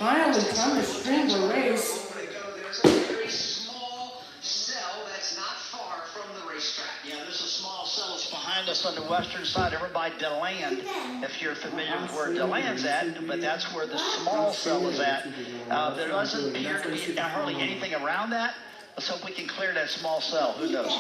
finally come to string the race. There's a very small cell that's not far from the racetrack. Yeah, there's a small cell that's behind us on the western side over by DeLand, if you're familiar with where DeLand's at, but that's where the small cell is at. There doesn't appear to be hardly anything around that. Let's hope we can clear that small cell. Who knows?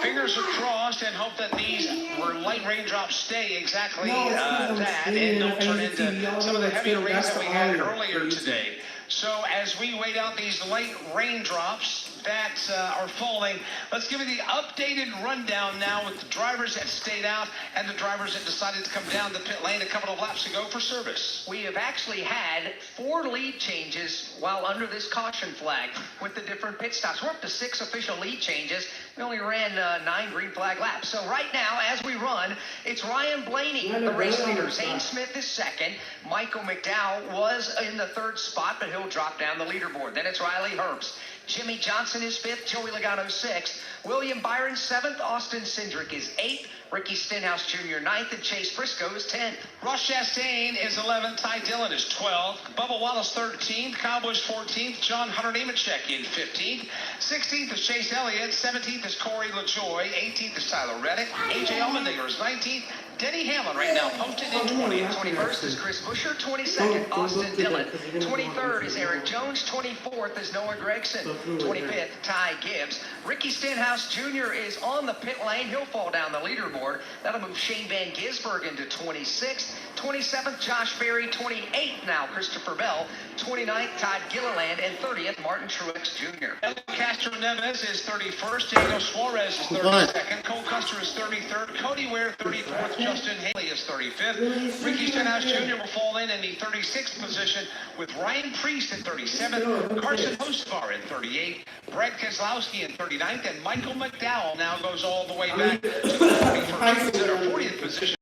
Fingers are crossed and hope that these light raindrops stay exactly that and don't turn into some of the heavy rains that we had earlier today. So as we wait out these light raindrops that are falling, let's give you the updated rundown now with the drivers that stayed out and the drivers that decided to come down the pit lane a couple of laps ago for service. We have actually had 4 lead changes while under this caution flag with the different pit stops. We're up to 6 official lead changes. We only ran 9 green flag laps. So right now, as we run, it's Ryan Blaney, the race leader. Zane Smith is second. Michael McDowell was in the 3rd spot, but he'll drop down the leaderboard. Then it's Riley Herbst. Jimmy Johnson is 5th, Joey Logano 6th, William Byron 7th, Austin Cindric is 8th, Ricky Stenhouse Jr. 9th, and Chase Briscoe is 10th. Ross Chastain is 11th, Ty Dillon is 12th, Bubba Wallace 13th, Kyle Busch 14th, John Hunter Nemechek in 15th, 16th is Chase Elliott, 17th is Corey LaJoie, 18th is Tyler Reddick, AJ Allmendinger is 19th, Denny Hamlin right now posted in 20th. 21st is Chris Buescher, 22nd, Austin Dillon, 23rd is Eric Jones, 24th is Noah Gregson, 25th, Ty Gibbs. Ricky Stenhouse Jr. is on the pit lane. He'll fall down the leaderboard. That'll move Shane Van Gisbergen into 26th. 27th, Josh Berry. 28th now, Christopher Bell. 29th, Todd Gilliland. And 30th, Martin Truex Jr. Castro Neves is 31st. Diego Suarez is 32nd. Cole Custer is 33rd. Cody Ware 34th. Justin Haley is 35th. Ricky Stenhouse Jr. will fall in the 36th position with Ryan Preece at 37th. Carson Hocevar at 38th. Brad Keselowski at 39th. And Michael McDowell now goes all the way back to the 40th position.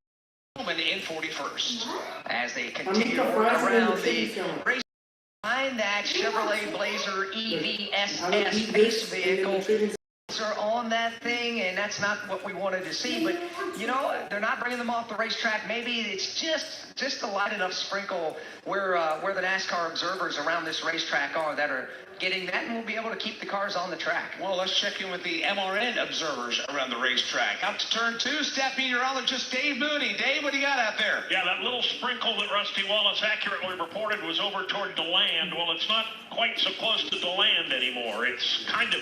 In 41st. As they continue to work around the race behind that Chevrolet Blazer EVSS pace vehicle. Are on that thing, and that's not what we wanted to see, but you know, they're not bringing them off the racetrack. Maybe it's just a light enough sprinkle where the NASCAR observers around this racetrack are that are getting that, and we'll be able to keep the cars on the track. Well, let's check in with the MRN observers around the racetrack. Out to turn 2, staff meteorologist Dave Mooney. Dave, what do you got out there? Yeah, that little sprinkle that Rusty Wallace accurately reported was over toward DeLand. Well, it's not quite so close to DeLand anymore. It's kind of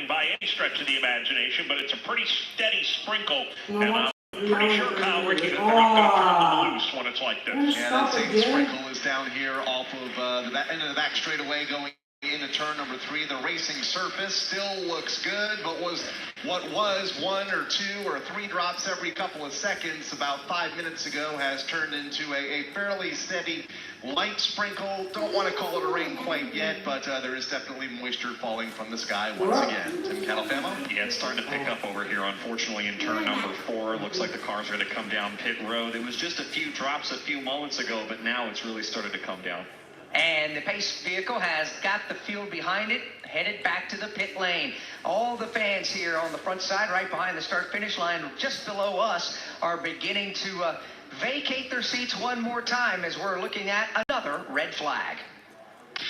by any stretch of the imagination, but it's a pretty steady sprinkle, and I'm pretty sure, Kyle Ricky, that they're not going to turn them loose when it's like this. Yeah, that same sprinkle is down here off of the end of the back straightaway going into turn number 3. The racing surface still looks good, but what was 1 or 2 or 3 drops every couple of seconds about 5 minutes ago has turned into a fairly steady light sprinkle. Don't want to call it a rain quite yet, but there is definitely moisture falling from the sky once again. Tim Catalfamo? Yeah, it's starting to pick up over here, unfortunately, in turn number 4. Looks like the cars are going to come down pit road. It was just a few drops a few moments ago, but now it's really started to come down. And the pace vehicle has got the field behind it, headed back to the pit lane. All the fans here on the front side, right behind the start-finish line, just below us, are beginning to vacate their seats one more time as we're looking at another red flag.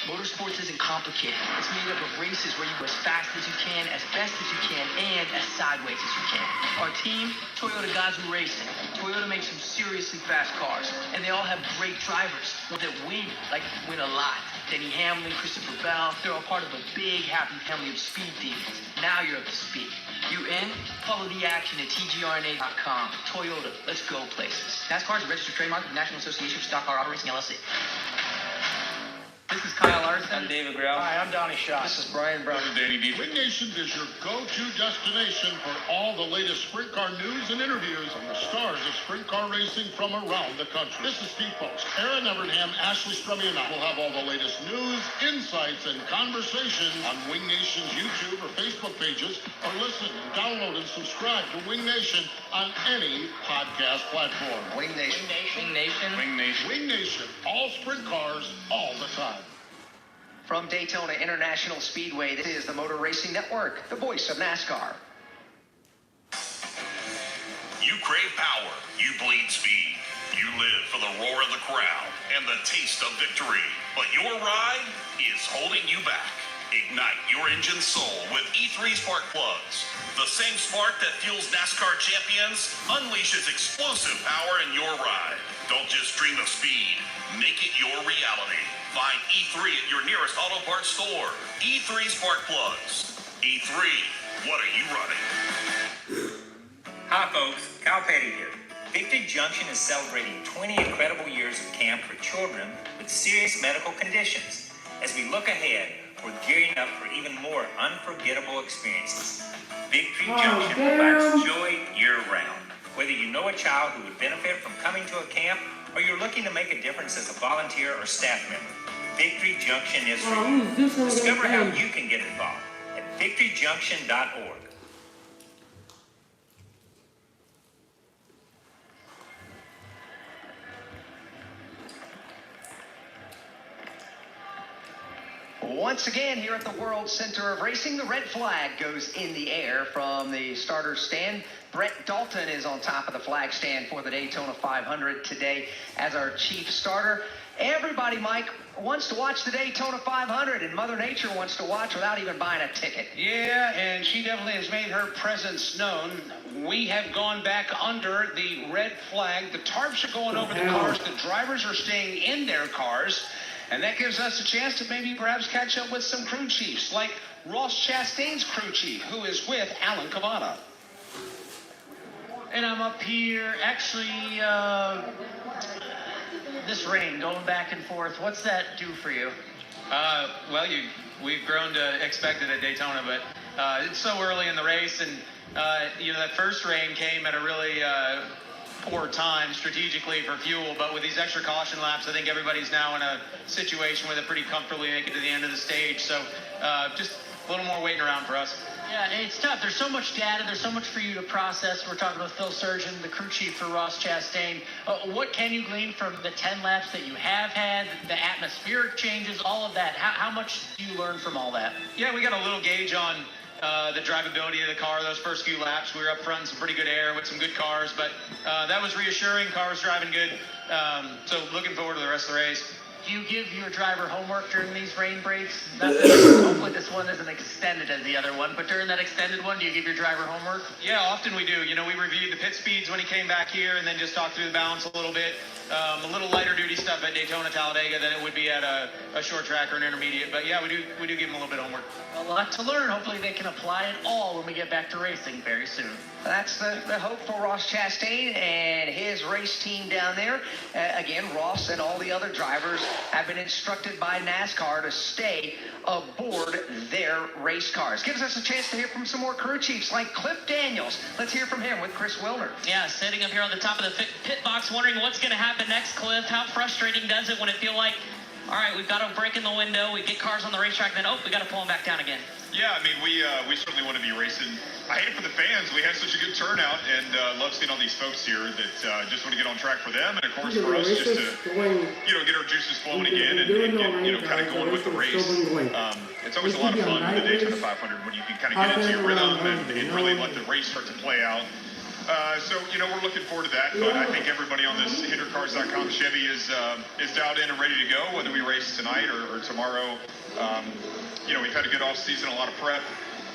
Motorsports isn't complicated. It's made up of races where you go as fast as you can, as best as you can, and as sideways as you can. Our team, Toyota Gazoo Racing. Toyota makes some seriously fast cars, and they all have great drivers that win a lot. Denny Hamlin, Christopher Bell, they're all part of a big, happy family of speed demons. Now you're up to speed. You in? Follow the action at tgrna.com. Toyota, let's go places. NASCAR is a registered trademark of the National Association of Stock Car Auto Racing, LLC. This is Kyle Larson. I'm David Grau. Hi, I'm Donnie Shaw. This is Brian Brown. I'm Danny D. Wing Nation is your go-to destination for all the latest sprint car news and interviews from the stars of sprint car racing from around the country. This is Steve Post. Aaron Evernham, Ashley Strummy, and I will have all the latest news, insights, and conversations on Wing Nation's YouTube or Facebook pages, or listen and download and subscribe to Wing Nation on any podcast platform. Wing Nation. Wing Nation. Wing Nation. Wing Nation, all sprint cars, all the time. From Daytona International Speedway, this is the Motor Racing Network, the voice of NASCAR. You crave power, you bleed speed. You live for the roar of the crowd and the taste of victory, but your ride is holding you back. Ignite your engine's soul with E3 spark plugs. The same spark that fuels NASCAR champions unleashes explosive power in your ride. Don't just dream of speed, make it your reality. Find E3 at your nearest auto parts store. E3 spark plugs. E3, what are you running? Hi folks, Kyle Petty here. Victory Junction is celebrating 20 incredible years of camp for children with serious medical conditions. As we look ahead, we're gearing up for even more unforgettable experiences. Victory Junction provides joy year-round. Whether you know a child who would benefit from coming to a camp, or you're looking to make a difference as a volunteer or staff member, Victory Junction is for you. Discover how you can get involved at victoryjunction.org. Once again, here at the World Center of Racing, the red flag goes in the air from the starter's stand. Brett Dalton is on top of the flag stand for the Daytona 500 today as our chief starter. Everybody, Mike, wants to watch the Daytona 500, and Mother Nature wants to watch without even buying a ticket. Yeah, and she definitely has made her presence known. We have gone back under the red flag. The tarps are going over the cars. The drivers are staying in their cars. And that gives us a chance to maybe perhaps catch up with some crew chiefs, like Ross Chastain's crew chief, who is with Alan Cavada. And I'm up here, actually, this rain going back and forth, what's that do for you? Well, we've grown to expect it at Daytona, but it's so early in the race, and that first rain came at a really poor time strategically for fuel, but with these extra caution laps, I think everybody's now in a situation where they pretty comfortably make it to the end of the stage. So just a little more waiting around for us. Yeah, it's tough. There's so much data. There's so much for you to process. We're talking with Phil Surgeon, the crew chief for Ross Chastain. What can you glean from the 10 laps that you have had, the atmospheric changes, all of that? How much do you learn from all that? Yeah, we got a little gauge on the drivability of the car those first few laps. We were up front in some pretty good air with some good cars, but that was reassuring. Car was driving good. So looking forward to the rest of the race. Do you give your driver homework during these rain breaks? Hopefully this one isn't extended as the other one, but during that extended one, do you give your driver homework? Yeah, often we do. We reviewed the pit speeds when he came back here and then just talked through the balance a little bit. A little lighter duty stuff at Daytona, Talladega than it would be at a short track or an intermediate. But yeah, we do give him a little bit of homework. A lot to learn. Hopefully they can apply it all when we get back to racing very soon. That's the hope for Ross Chastain and his race team down there. Again, Ross and all the other drivers have been instructed by NASCAR to stay aboard their race cars. Gives us a chance to hear from some more crew chiefs like Cliff Daniels. Let's hear from him with Chris Wilner. Yeah, sitting up here on the top of the pit box wondering what's going to happen next, Cliff. How frustrating does it when it feel like, all right, we've got to break in the window, we get cars on the racetrack, then, we got to pull them back down again. Yeah, I mean, we certainly want to be racing. I hate it for the fans. We had such a good turnout, and love seeing all these folks here that just want to get on track for them, and of course for us just to get our juices flowing again and kind of going with the race. It's always a lot of fun with the Daytona 500 when you can kind of get into your rhythm and really let the race start to play out. So we're looking forward to that, but I think everybody on this HinderCars.com Chevy is dialed in and ready to go, whether we race tonight or tomorrow. We've had a good off season, a lot of prep.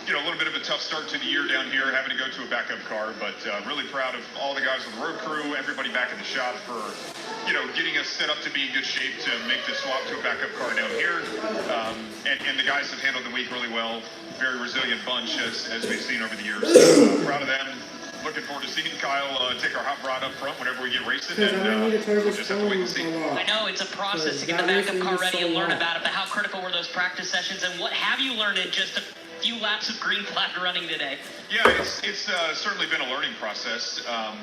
A little bit of a tough start to the year down here, having to go to a backup car, but really proud of all the guys on the road crew, everybody back in the shop for, getting us set up to be in good shape to make the swap to a backup car down here. And the guys have handled the week really well. Very resilient bunch as we've seen over the years. So, proud of them. Looking forward to seeing Kyle take our hot rod up front whenever we get racing, and we'll just have to wait and see. I know it's a process to get the backup car ready and learn about it, but how critical were those practice sessions, and what have you learned in just a few laps of green flag running today? Yeah, it's certainly been a learning process. A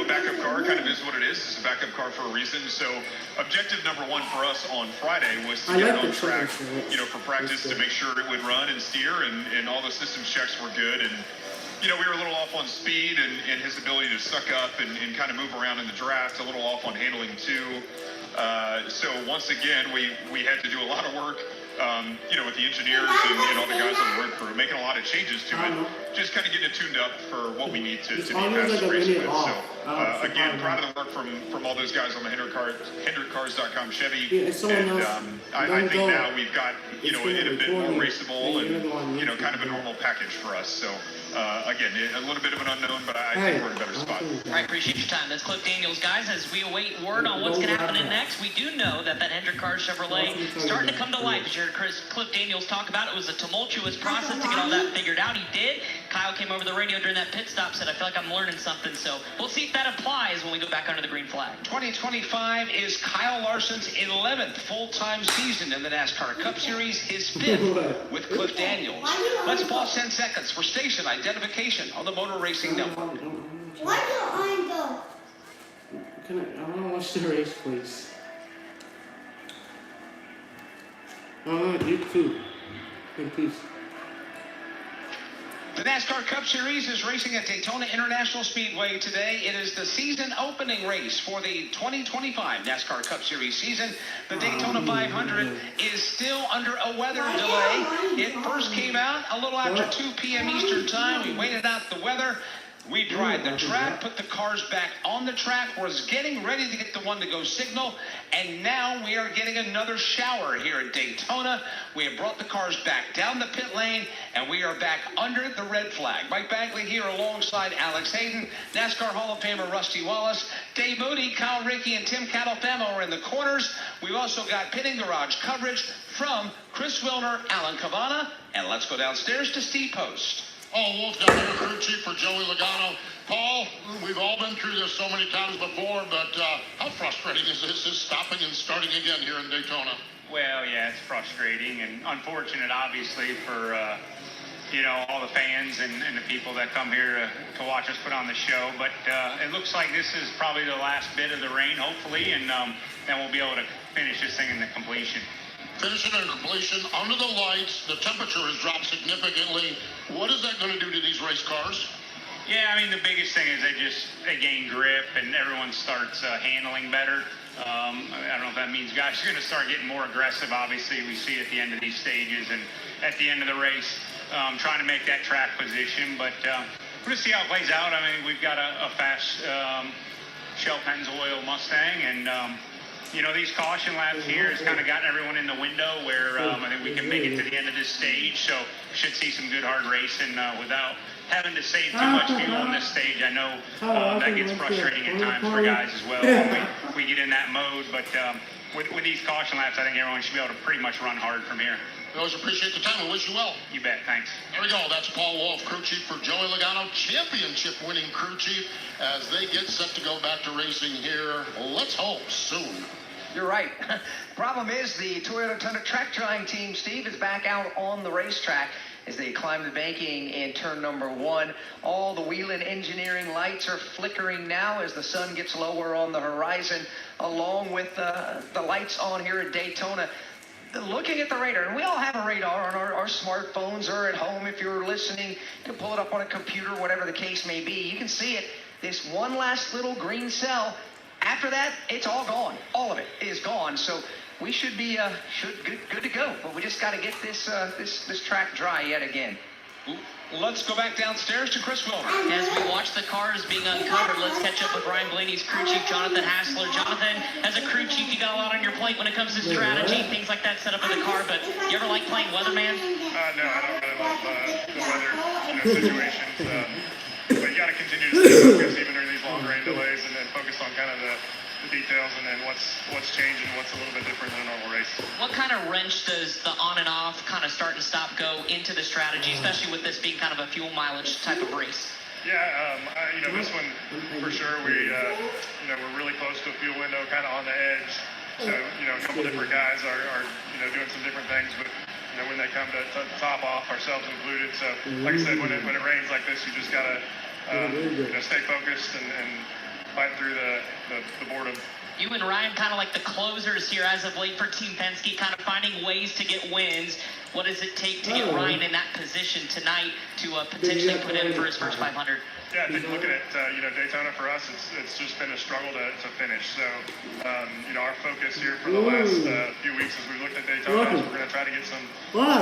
backup car kind of is what it is. It's a backup car for a reason. So objective number one for us on Friday was to get it on track, for practice to make sure it would run and steer, and all the systems checks were good. And we were a little off on speed and his ability to suck up and kind of move around in the draft, a little off on handling too. So once again, we had to do a lot of work with the engineers and all the guys on the road crew, making a lot of changes to it, just kind of getting it tuned up for what we need to be fast racing with. So, again, proud of the work from all those guys on the HendrickCars.com Chevy. And I think now we've got, it a bit more raceable and, kind of a normal package for us. So, again, a little bit of an unknown, but I think we're in a better spot. I appreciate your time. That's Cliff Daniels, guys. As we await word on what's going to happen next, we do know that Hendrick Cars Chevrolet starting to come to life. As you heard Cliff Daniels talk about, it was a tumultuous process to get all that figured out. He did. Kyle came over the radio during that pit stop, said, I feel like I'm learning something. So we'll see if that applies when we go back under the green flag. 2025 is Kyle Larson's 11th full-time season in the NASCAR Cup Series, his 5th with Cliff Daniels. Let's pause 10 seconds for station identification on the Motor Racing Network. Why don't I go? I want to watch the race, please. You too. Please. The NASCAR Cup Series is racing at Daytona International Speedway today. It is the season opening race for the 2025 NASCAR Cup Series season. The Daytona 500 is still under a weather delay. It first came out a little after 2 p.m. Eastern time. We waited out the weather. We dried the track, put the cars back on the track, was getting ready to get the one-to-go signal, and now we are getting another shower here at Daytona. We have brought the cars back down the pit lane, and we are back under the red flag. Mike Bagley here alongside Alex Hayden, NASCAR Hall of Famer Rusty Wallace, Dave Moody, Kyle Rickey, and Tim Catalfamo are in the corners. We've also got pitting garage coverage from Chris Wilner, Alan Cavana, and let's go downstairs to Steve Post. Paul Wolf down here, crew chief for Joey Logano. Paul, we've all been through this so many times before, but how frustrating is this, stopping and starting again here in Daytona? Well, yeah, it's frustrating and unfortunate, obviously, for, all the fans and the people that come here to watch us put on the show. But it looks like this is probably the last bit of the rain, hopefully, and then we'll be able to finish this thing in the completion. Finishing and completion under the lights, the temperature has dropped significantly. What is that going to do to these race cars? Yeah, I mean, the biggest thing is they gain grip and everyone starts handling better. I don't know if that means guys are going to start getting more aggressive. Obviously, we see at the end of these stages and at the end of the race, trying to make that track position. But we're going to see how it plays out. I mean, we've got a fast Shell Pennzoil Mustang, and these caution laps here has kind of gotten everyone in the window where I think we can make it to the end of this stage. So we should see some good hard racing without having to save too much fuel on this stage. I know that gets frustrating at times for guys as well when we get in that mode. But with these caution laps, I think everyone should be able to pretty much run hard from here. We always appreciate the time. We wish you well. You bet. Thanks. There we go. That's Paul Wolf, crew chief for Joey Logano, championship-winning crew chief, as they get set to go back to racing here. Let's hope soon. You're right. Problem is the Toyota Tundra track drying team, Steve, is back out on the racetrack as they climb the banking in turn number 1. All the Whelen engineering lights are flickering now as the sun gets lower on the horizon, along with the lights on here at Daytona. Looking at the radar, and we all have a radar on our smartphones or at home. If you're listening, you can pull it up on a computer, whatever the case may be. You can see it, this one last little green cell. After that, it's all gone. All of it is gone. So we should be good to go. But we just got to get this track dry yet again. Let's go back downstairs to Chris Wilner. As we watch the cars being uncovered, let's catch up with Ryan Blaney's crew chief, Jonathan Hassler. Jonathan, as a crew chief, you got a lot on your plate when it comes to strategy, things like that set up in the car, but you ever like playing weatherman? No, I don't really love the weather situations. But you got to continue to stay focused even during these long rain delays and then focus on kind of the details and then what's changing, what's a little bit different than a normal race. What kind of wrench does the on and off kind of start and stop go into the strategy, especially with this being kind of a fuel mileage type of race? Yeah, this one for sure. We're really close to a fuel window, kind of on the edge. So a couple different guys are doing some different things, but when they come to top off, ourselves included. So like I said, when it rains like this, you just gotta stay focused and fight through the boredom. You and Ryan kind of like the closers here as of late for Team Penske, kind of finding ways to get wins. What does it take to get Ryan in that position tonight to potentially put in for his first 500? Yeah, I think looking at Daytona for us, it's just been a struggle to finish. So our focus here for the last few weeks as we've looked at Daytona is we're going to try to get some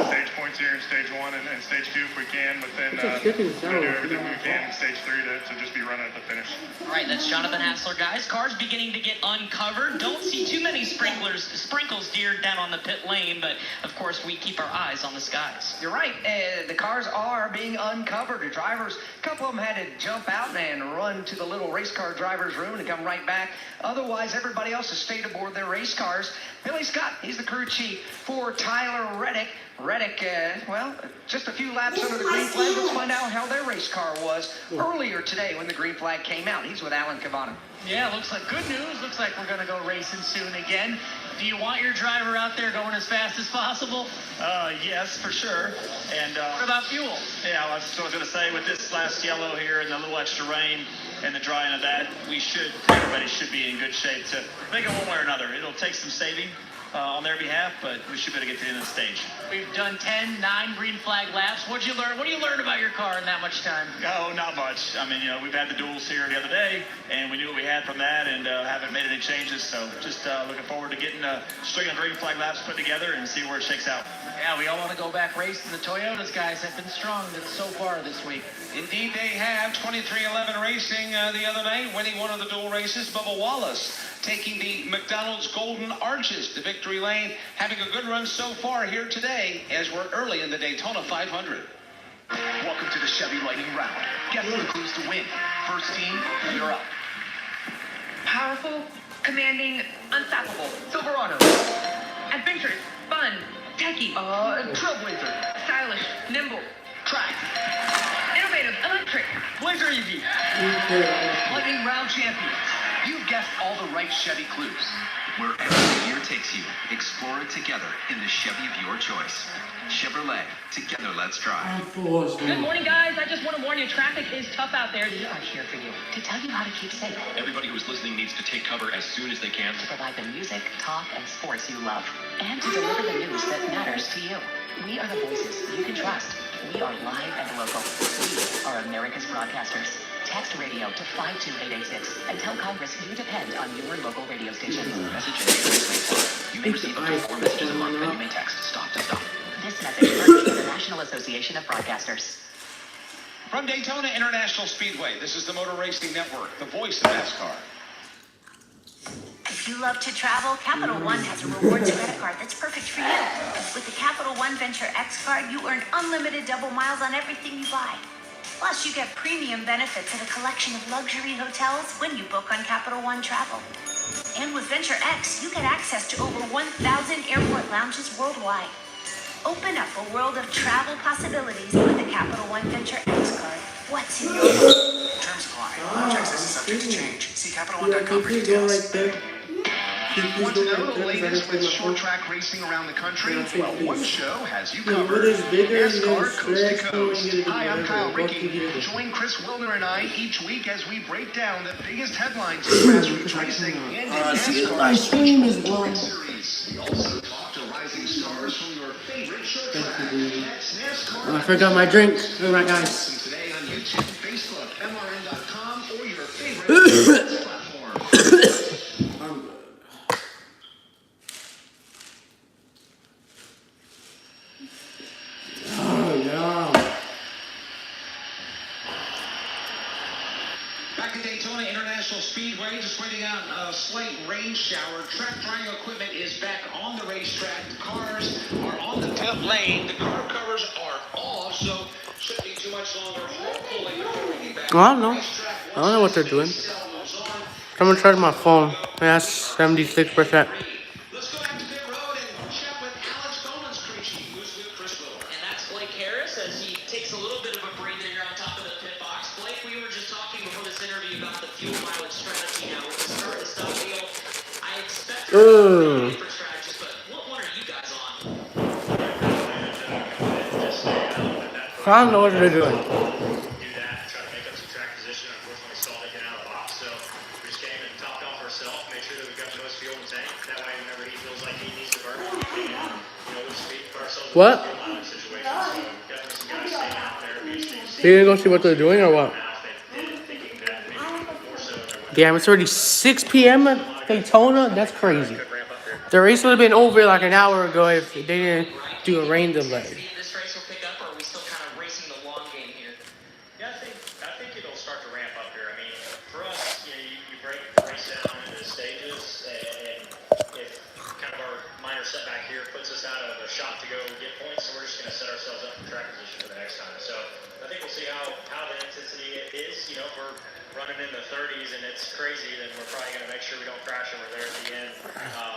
stage points here in stage 1 and stage 2 if we can, but then we're going to do everything we can in stage 3 to just be running at the finish. All right, that's Jonathan Hassler, guys. Cars beginning to get uncovered. Don't see too many sprinkles deer down on the pit lane, but of course we keep our eyes on the skies. You're right. The cars are being uncovered. The drivers, a couple of them had to jump out and run to the little race car driver's room and come right back. Otherwise, everybody else has stayed aboard their race cars. Billy Scott, he's the crew chief for Tyler Reddick. Reddick, just a few laps under the green flag. Let's find out how their race car was earlier today when the green flag came out. He's with Alan Cavano. Yeah, looks like good news. Looks like we're going to go racing soon again. Do you want your driver out there going as fast as possible? Yes, for sure. And What about fuel? yeah, I was going to say, with this last yellow here and the little extra rain and the drying of that, everybody should be in good shape to make it one way or another. It'll take some saving on their behalf, but we should be able to get to the end of the stage. We've done 9 green flag laps. What'd you learn? What do you learn about your car in that much time? Oh, not much. I mean, we've had the duels here the other day, and we knew what we had from that, and haven't made any changes. So just looking forward to getting a string of green flag laps put together and see where it shakes out. Yeah, we all want to go back racing. The Toyotas guys have been strong so far this week. Indeed, they have 23-11 Racing the other night, winning one of the dual races. Bubba Wallace taking the McDonald's Golden Arches to victory lane, having a good run so far here today as we're early in the Daytona 500. Welcome to the Chevy Lightning Round. Guess the clues to win. First team, you're up. Powerful, commanding, unstoppable. Silverado. Adventurous, fun, techy. Trailblazer. Stylish, nimble. Track. Innovative, electric. Blazer EV. Lightning Round champions. You've guessed all the right Chevy clues. Wherever the year takes you, explore it together in the Chevy of your choice. Chevrolet, together let's drive. Good morning, guys. I just want to warn you, traffic is tough out there. We are here for you to tell you how to keep safe. Everybody who's listening needs to take cover as soon as they can. To provide the music, talk, and sports you love. And to deliver the news that matters to you. We are the voices you can trust. We are live and local. We are America's broadcasters. Text radio to 52886 and tell Congress you depend on your local radio station. Message you may receive up to 4 messages a month, and you may text stop to stop. This message comes from the National Association of Broadcasters. From Daytona International Speedway, this is the Motor Racing Network, the voice of NASCAR. If you love to travel, Capital One has a rewards credit card that's perfect for you. With the Capital One Venture X card, you earn unlimited double miles on everything you buy. Plus, you get premium benefits at a collection of luxury hotels when you book on Capital One Travel. And with Venture X, you get access to over 1,000 airport lounges worldwide. Open up a world of travel possibilities with the Capital One Venture X card. What's in your wallet? Terms apply. Launch access is subject to change. See CapitalOne.com for details. Want to know the latest with short track racing around the country? Well, one show has you What covered. is bigger than NASCAR Coast to Coast. stretch? Hi, I'm Kyle Rickey. Join Chris Wilner and I each week as we break down the biggest headlines in grassroots racing and in Ice cream is NASCAR's one. series. We also talk to rising stars from your favorite short track. That's NASCAR. Oh, I forgot my drink. Alright, guys. Today on YouTube, Facebook, MRN.com, or your favorite platform. Oh, no. Back at Daytona International Speedway, just waiting out a slight rain shower. Track drying equipment is back on the racetrack. The cars are on the pit lane. The car covers are off, so shouldn't be too much longer. Hopefully, before we get back I don't know. I don't know what they're doing. I'm gonna charge my phone. That's 76%. Let's go back to pit road and chat with Alex Bowman's crew chief, who's with Chris Willow. And that's Blake Harris as he takes a little bit of a breather here on top of the pit box. Blake, we were just talking before this interview about the fuel mileage strategy now with the start and stop deal. I expect different strategies, but what one are you guys on? I don't know what they're doing. What? You gonna go see what they're doing or what? Damn, it's already 6 p.m. at Daytona? That's crazy. The race would have been over like an hour ago if they didn't do a rain delay. This race will pick up, or are we still kind of racing the long game here? Yeah, I think it'll start to ramp up here. I mean, for us, you break the race down into stages, and if kind of our minor setback here puts us out of a shot to go get points, so we're just going to set ourselves up for track position for the next time. So I think we'll see how the intensity is. If we're running in the 30s and it's crazy, then we're probably going to make sure we don't crash over there at the end.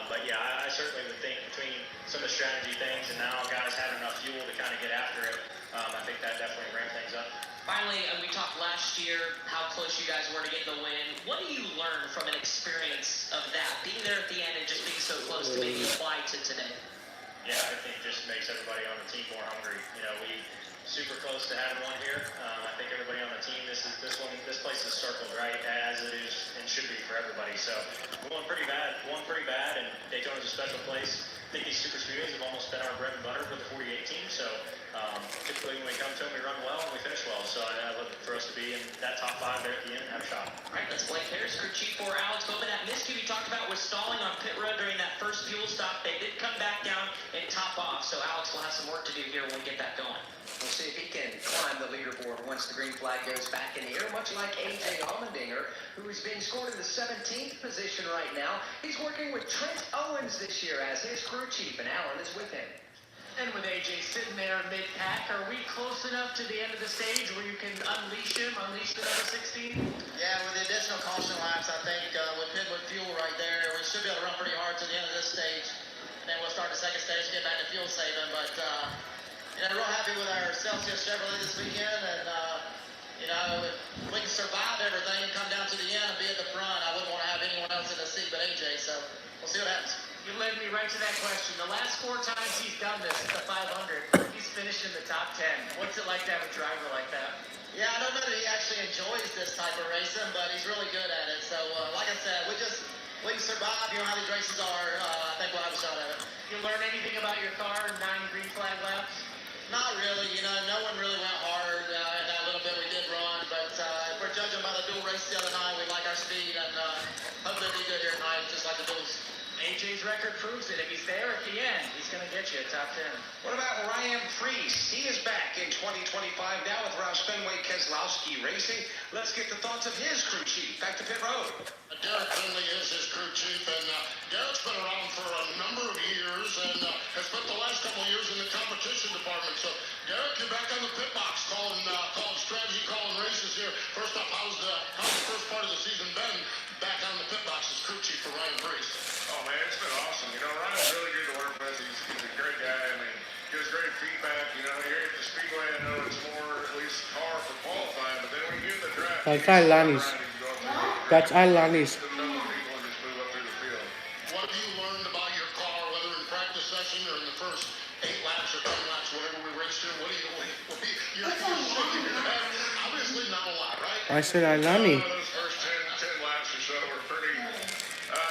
But yeah, I certainly would think between some of the strategy things and now guys having enough fuel to kind of get after it, I think that definitely ramp things up. Finally, we talked last year how close you guys were to getting the win. What do you learn from an experience of that, being there at the end and just being so close to maybe apply to today? Yeah, I think it just makes everybody on the team more hungry. We super close to having one here. I think everybody on the team, this place is circled right as it is and should be for everybody. So we won pretty bad, and Daytona's a special place. I think these super speedways have almost been our bread and butter for the 48 team. So typically when we come to them, we run well and we finish well. So I look for us to be in that top 5 there at the end and have a shot. All right, that's Blake Harris, crew chief for Alex Bowman. That miscue you talked about was stalling on pit road during that first fuel stop. They did come back down and top off. So Alex will have some work to do here when we get that going. We'll see if he can climb the leaderboard once the green flag goes back in the air, much like A.J. Allmendinger, who is being scored in the 17th position right now. He's working with Trent Owens this year as his crew chief, and Allen is with him. And with AJ sitting there mid-pack, are we close enough to the end of the stage where you can unleash the number 16? Yeah, with the additional caution laps, I think with Pitwood fuel right there, we should be able to run pretty hard to the end of this stage. And then we'll start the second stage, get back to fuel saving. But, real happy with our Celsius Chevrolet this weekend. And, if we can survive everything and come down to the end and be at the front, I wouldn't want to have anyone else in the seat but AJ. So we'll see what happens. You led me right to that question. The last 4 times he's done this at the 500, he's finished in the top 10. What's it like to have a driver like that? Yeah, I don't know that he actually enjoys this type of racing, but he's really good at it. So, like I said, we can survive. You know how these races are. I think we'll have a shot at it. You learn anything about your car in 9 green flag laps? Not really. No one really went hard in that little bit we did run. But if we're judging by the dual race the other night, we like our speed, and hopefully it'll be good here tonight, just like the duels. AJ's record proves it. If he's there at the end, he's going to get you a top 10. What about Ryan Preece? He is back in 2025 now with Roush Fenway Keselowski Racing. Let's get the thoughts of his crew chief. Back to pit road. Derek Finley is his crew chief, and Derek's been around for a number of years and has spent the last couple of years in the competition department. So, Derek, you're back on the pit box calling strategy, calling races here. First off, how's the first part of the season been back on the pit box as crew chief for Ryan Preece? Oh man, it's been awesome. Ryan's really good to work with. He's a great guy. I mean, gives great feedback. Here at the Speedway, I know it's more at least car for qualifying, but then when you get in the draft, That's Ailani's. That's Ailani's. What have you learned about your car, whether in practice session or in the first 8 laps or 10 laps, whatever we raced here? What do you you're shaking your head? Obviously not a lot, right? I said Ailani. Those first 10 laps or so were pretty,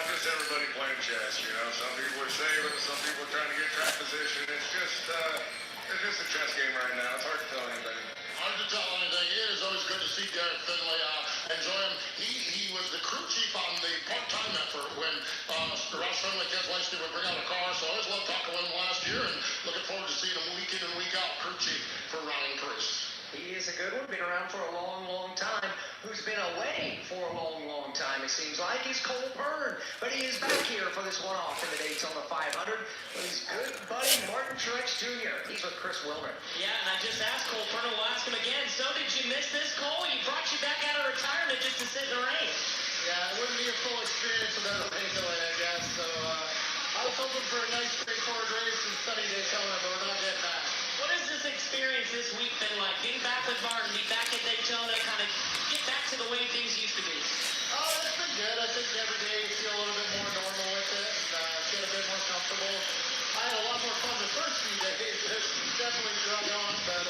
just everybody playing chess, Some people are saving, some people are trying to get track position. It's just a chess game right now. It's hard to tell anything. Hard to tell anything. It is always good to see Derek Finley. Enjoy him. He was the crew chief on the part-time effort when Roush Fenway Keselowski would bring out a car. So I always loved talking with him last year and looking forward to seeing him week in and week out, crew chief for Ryan Preece. He is a good one, been around for a long, long time. Who's been away for a long, long time, it seems like, is Cole Byrne. But he is back here for this one-off in the Daytona 500 with his good buddy Martin Truex Jr. He's with Chris Wilmer. Yeah, and I just asked Cole Byrne, we'll ask him again. So did you miss this, Cole? He brought you back out of retirement just to sit in the rain. Yeah, it wouldn't be a full experience without a rain delay, I guess. So I was hoping for a nice, straightforward race in sunny Daytona, but we're not getting that. What has this experience this week been like? Being back with Martin, be back at Daytona, kind of get back to the way things used to be. Oh, it's been good. I think every day you feel a little bit more normal with it and get a bit more comfortable. I had a lot more fun the first few days. It's definitely drug on, but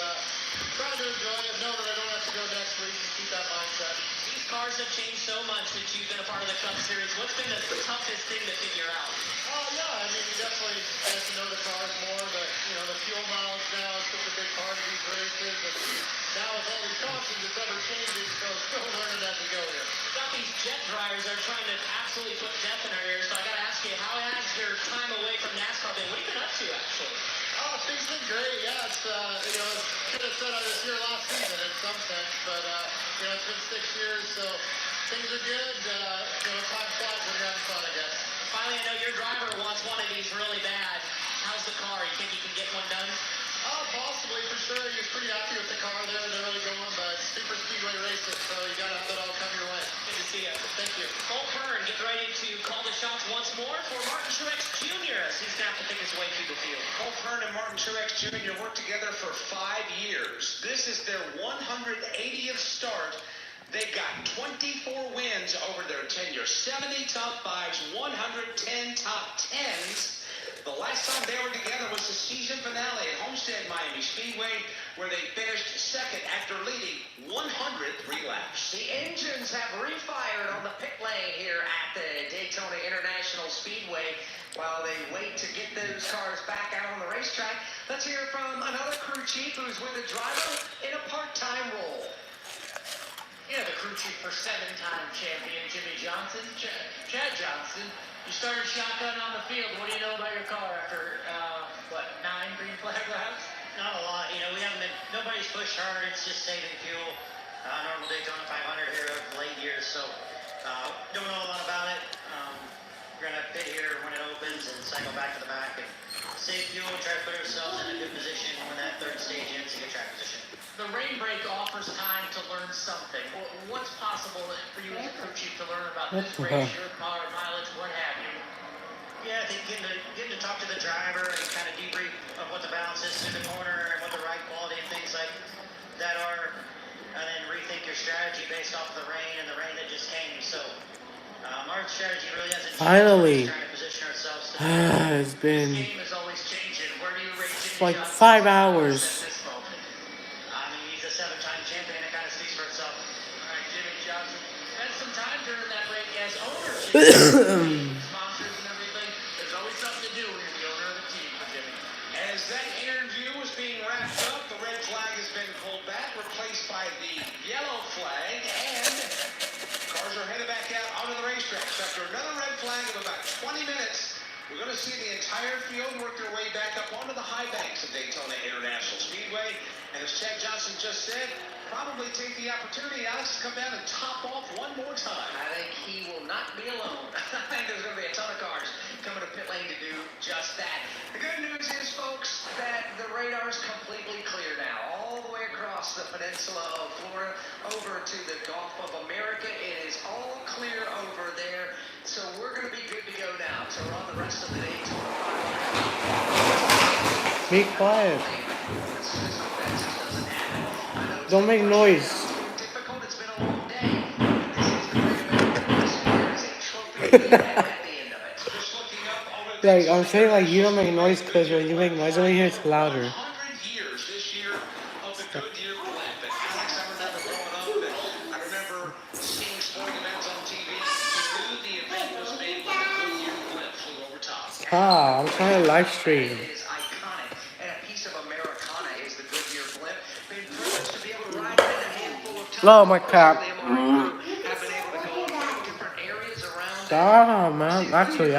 trying to enjoy it, know that I don't have to go next week and keep that mindset. These cars have changed so much since you've been a part of the Cup Series. What's been the toughest thing to figure out? Oh, yeah. I mean, you definitely get to know the cars more, but, the fuel mileage now is such a big part of these races. And Now with all these cautions, it's ever changing, so still learning as we go here. Got these jet dryers are trying to absolutely put death in our ears, so I gotta ask you, how has your time away from NASCAR been? What have you been up to, actually? Oh, things been great. Yeah, it's could have said I was here last season in some sense, but it's been 6 years, so things are good. Time flies when you're having fun, I guess. Finally, I know your driver wants one of these really bad. How's the car? You think you can get one done? Oh, possibly, for sure. He was pretty happy with the car there. They're really going, but super speedway racing, so you gotta have it all come your way. Good to see you. Thank you. Cole Kern get ready to call the shots once more for Martin Truex Jr. as he's going to have to pick his way through the field. Cole Kern and Martin Truex Jr. worked together for 5 years. This is their 180th start. They got 24 wins over their tenure, 70 top 5s, 110 top 10s. The last time they were together was the season finale at Homestead Miami Speedway, where they finished second after leading 103 laps. The engines have refired on the pit lane here at the Daytona International Speedway while they wait to get those cars back out on the racetrack. Let's hear from another crew chief who's with the driver in a part-time role. Yeah, the crew chief for 7-time champion Jimmy Johnson, Chad Johnson. You started shotgun on the field. What do you know about your car after, 9 green flag laps? Not a lot. Nobody's pushed hard. It's just saving fuel. Normal Daytona 500 here of late years, so don't know a lot about it. We're going to pit here when it opens and cycle back to the back and save fuel, try to put ourselves in a good position when that third stage ends to get track position. The rain break offers time to learn something. What's possible for you as a crew chief to learn about this race, your car, mileage, what have you? Yeah, I think getting to talk to the driver and kind of debrief of what the balance is through the corner and what the ride quality and things like that are, and then rethink your strategy based off the rain and the rain that just came. So our strategy really hasn't changed. Finally. Trying to position ourselves to It's been this game is always changing. Where do you rate like 5 hours. He's a 7-time champion. It kind of speaks for itself. All right, Jimmy Johnson. Spent some time during that break as owner. Sponsors and everything. There's always something to do when you're the owner of the team, Jimmy. As that interview was being wrapped up, the red flag has been pulled back, replaced by the yellow flag, and cars are headed back out onto the racetrack. So after another red flag of about 20 minutes, we're going to see the entire field work their way back up onto the high banks of Daytona International Speedway. And as Chad Johnson just said, probably take the opportunity, Alex, to come down and top off one more time. I think he will not be alone. I think there's going to be a ton of cars coming to pit lane to do just that. The good news is, folks, that the radar's completely clear now. All the way across the peninsula of Florida over to the Gulf of America. It is all clear over there. So we're going to be good to go now to run the rest of the day. Be quiet. Don't make noise. Like, I'm saying, like, you don't make noise because when you make noise over here, it's louder. 100 years this year of the Goodyear blend. And Alex, I remember growing up, and I remember seeing sporting events on TV. You knew the event was made when the Goodyear blend flew over top. Ah, I'm trying to live stream. It is iconic, and a piece of Americana is the Goodyear blimp. Been privileged to be able to ride it in a handful of times. Oh my god. Have been able to go to different areas around. Ah, man. Actually.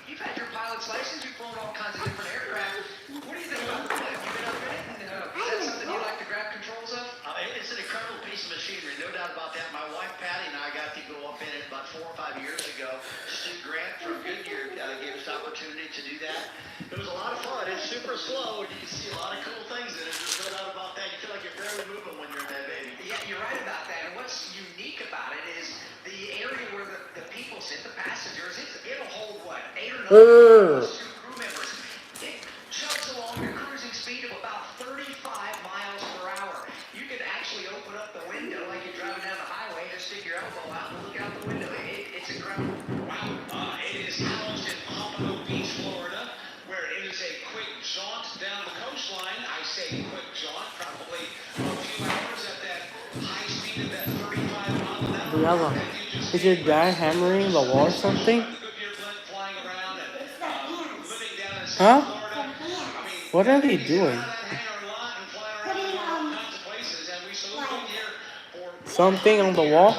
You've had your pilot's license. You've flown all kinds of different aircraft. What do you think about the blimp? You've been up in it, and is that something you like to grab controls of? It's an incredible piece of machinery, no doubt about that. My wife Patty and I got to go up in it about 4 or 5 years ago. Stu Grant from Goodyear gave us the opportunity to do that. It was a lot of fun. It's super slow, and you can see a lot of cool things in it. There's no doubt about that. You feel like you're barely moving when you're in that baby. Yeah, you're right about that. And what's unique about it is the area where the people sit, the passengers, it'll hold what, 8 or 9 crew members. It chugs along your cruising speed of about 35 miles per hour. You can actually open up the window like you're driving down the highway, just stick your elbow out and look out the window. It's incredible. Wow. It is housed in Pompano Beach, Florida, where it is a quick jaunt down the coastline. I say quick jaunt, probably a few hours at that high speed of that 35 mile an hour. Is your dad hammering the wall or something? Huh? What are they doing? something on the wall.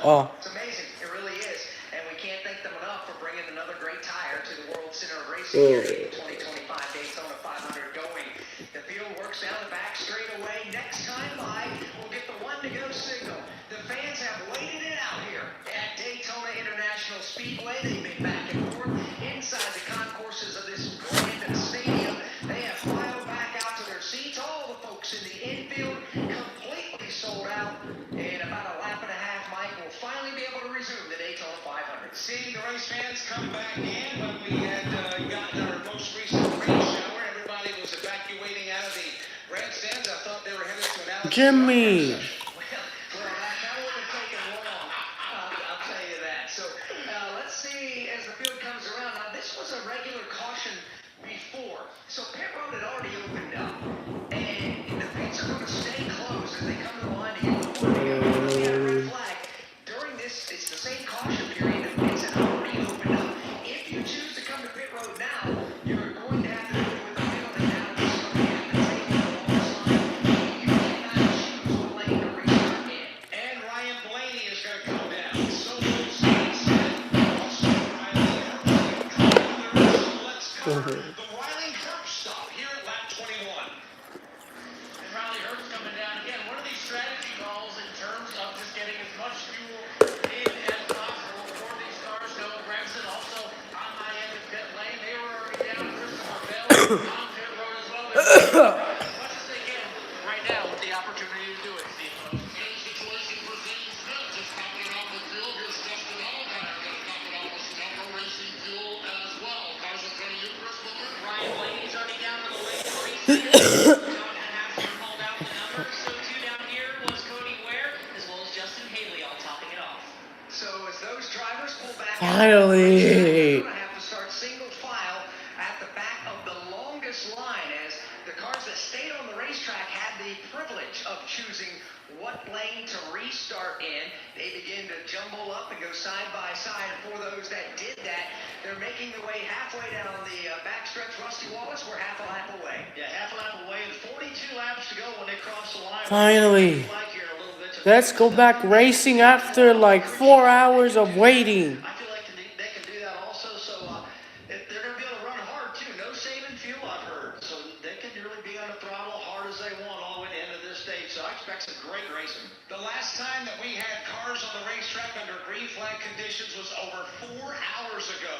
Oh. It's amazing. It really is. And we can't thank them enough for bringing another great tire to the World Center of Racing here in 2025 Daytona 500 going. The field works down the back straight away. Next time by, we'll get the one to go signal. The fans have waited it out here at Daytona International Speedway. They've been back and forth inside the concourses of this grand stadium. They have filed back out to their seats. All the folks in the infield completely sold out. In about a lap and a half, Mike will finally be able to resume the Daytona 500. Seeing the race fans come back in when we had gotten our most recent rain shower, everybody was evacuating out of the grandstands. I thought they were headed to an Alex Jimmy. Well, that wouldn't have taken long. I'll tell you that. So let's see as the field comes around. Now, this was a regular caution before. So pit road had already opened up. And the pits are going to stay closed as they come to the line to get the one to go. Red flag. During this, it's the same caution period. The pits had already opened up. If you choose to come to pit road now, you're going to have to do it with the field and now it's going to have to take the longest line. You cannot choose what lane to restart in. And Ryan Blaney is going to come down. So will also Riley Herbst. Let's cover the Riley Herbst stop here at lap 21. And Riley Herbst coming down again. One of these strategy calls in terms of just getting as much fuel in as possible for these cars. Noah Gragson also on my end of pit lane. They were already down. Christopher Bell on pit road as well. But as much as they can right now with the opportunity to do it, Steve. Same situation for James Smith, just hopping off the field. Here's Justin Allgaier, just hopping off the Snapper Racing fuel as well. Cars in front of you, Chris Booker. Ryan Blaney's already down to the lane race. John Hassler called out the number. So two down here was Cody Ware as well as Justin Haley all topping it off. So as those drivers pull back, Finally. they're going to have to start single file at the back of the longest line as the cars that stayed on the racetrack had the privilege of choosing what lane to restart in. They begin to jumble up and go side by side. And for those that did that, they're making their way halfway down the backstretch. Rusty Wallace, we're half a lap away. Yeah, half a lap away and 42 laps to go when they cross the line. Finally. Like here a little bit to Let's go back racing after like 4 hours of waiting. I feel like they can do that also. So they're going to be able to run hard too. No saving fuel, I've heard. So they can really be on the throttle hard as they want all the way to the end of this stage. So I expect some great racing. The last time that we had cars on the racetrack under green flag conditions was over 4 hours ago.